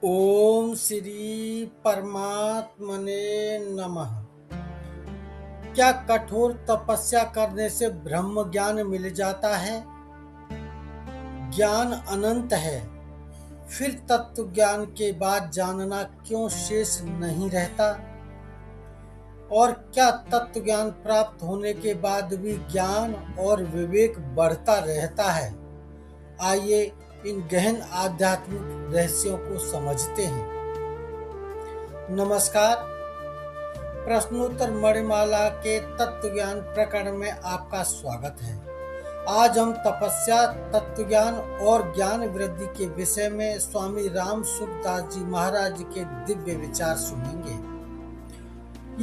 ओम श्री परमात्मने नमः। क्या कठोर तपस्या करने से ब्रह्म ज्ञान मिल जाता है? ज्ञान अनंत है, फिर तत्व ज्ञान के बाद जानना क्यों शेष नहीं रहता? और क्या तत्व ज्ञान प्राप्त होने के बाद भी ज्ञान और विवेक बढ़ता रहता है? आइए इन गहन आध्यात्मिक रहस्यों को समझते हैं। नमस्कार, प्रश्नोत्तर मणिमाला के तत्व ज्ञान प्रकरण में आपका स्वागत है। आज हम तपस्या, तत्व ज्ञान और ज्ञान वृद्धि के विषय में स्वामी राम सुखदास जी महाराज के दिव्य विचार सुनेंगे।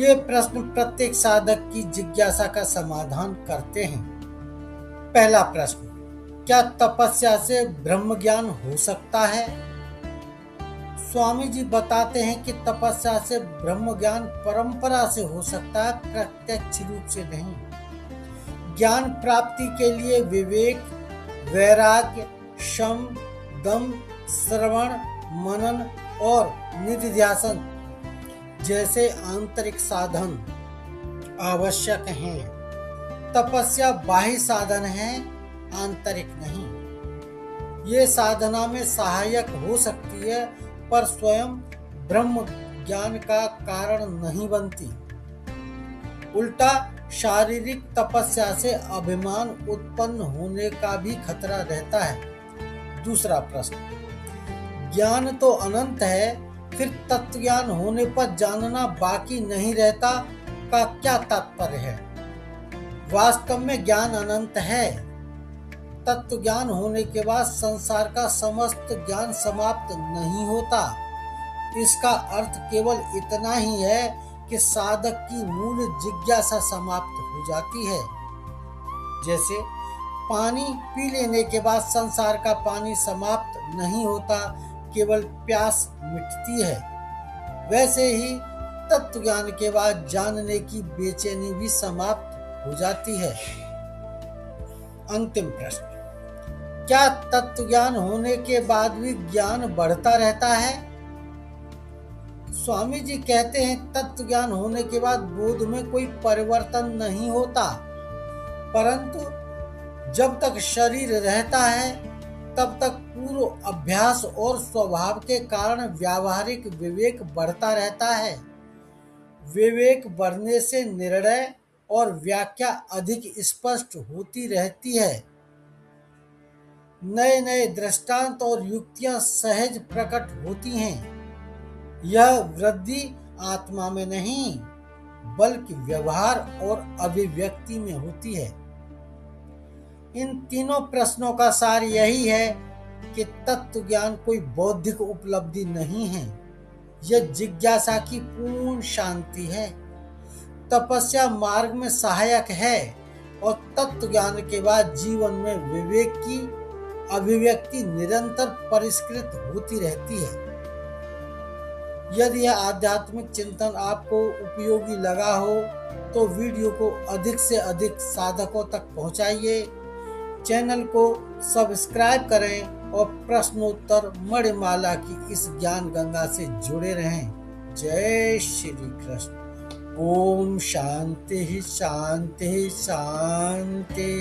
ये प्रश्न प्रत्येक साधक की जिज्ञासा का समाधान करते हैं। पहला प्रश्न, क्या तपस्या से ब्रह्म ज्ञान हो सकता है? स्वामी जी बताते हैं कि तपस्या से ब्रह्म ज्ञान परंपरा से हो सकता है, प्रत्यक्ष रूप से नहीं। ज्ञान प्राप्ति के लिए विवेक, वैराग्य, शम, दम, श्रवण, मनन और निधिध्यासन जैसे आंतरिक साधन आवश्यक हैं। तपस्या बाह्य साधन है, आंतरिक नहीं। ये साधना में सहायक हो सकती है, पर स्वयं ब्रह्म ज्ञान का कारण नहीं बनती। उल्टा शारीरिक तपस्या से अभिमान उत्पन्न होने का भी खतरा रहता है। दूसरा प्रश्न, ज्ञान तो अनंत है, फिर तत्व ज्ञान होने पर जानना बाकी नहीं रहता का क्या तात्पर्य है? वास्तव में ज्ञान अनंत है। तत्व ज्ञान होने के बाद संसार का समस्त ज्ञान समाप्त नहीं होता। इसका अर्थ केवल इतना ही है कि साधक की मूल जिज्ञासा समाप्त हो जाती है। जैसे पानी पी लेने के बाद संसार का पानी समाप्त नहीं होता, केवल प्यास मिटती है। वैसे ही तत्व ज्ञान के बाद जानने की बेचैनी भी समाप्त हो जाती है। अंतिम प्रश्न, क्या तत्व ज्ञान होने के बाद भी ज्ञान बढ़ता रहता है? स्वामी जी कहते हैं, तत्व ज्ञान होने के बाद बोध में कोई परिवर्तन नहीं होता, परंतु जब तक शरीर रहता है तब तक पूर्व अभ्यास और स्वभाव के कारण व्यावहारिक विवेक बढ़ता रहता है। विवेक बढ़ने से निर्णय और व्याख्या अधिक स्पष्ट होती रहती है। नए नए दृष्टांत और युक्तियां सहज प्रकट होती हैं। यह वृद्धि आत्मा में नहीं, बल्कि व्यवहार और अभिव्यक्ति में होती है। इन तीनों प्रश्नों का सार यही है कि तत्व ज्ञान कोई बौद्धिक उपलब्धि नहीं है, यह जिज्ञासा की पूर्ण शांति है। तपस्या मार्ग में सहायक है और तत्व ज्ञान के बाद जीवन में विवेक की अभिव्यक्ति निरंतर परिष्कृत होती रहती है। यदि यह आध्यात्मिक चिंतन आपको उपयोगी लगा हो तो वीडियो को अधिक से अधिक साधकों तक पहुंचाइए। चैनल को सब्सक्राइब करें और प्रश्नोत्तर मणिमाला की इस ज्ञान गंगा से जुड़े रहें। जय श्री कृष्ण। ओम शांति शांति शांति।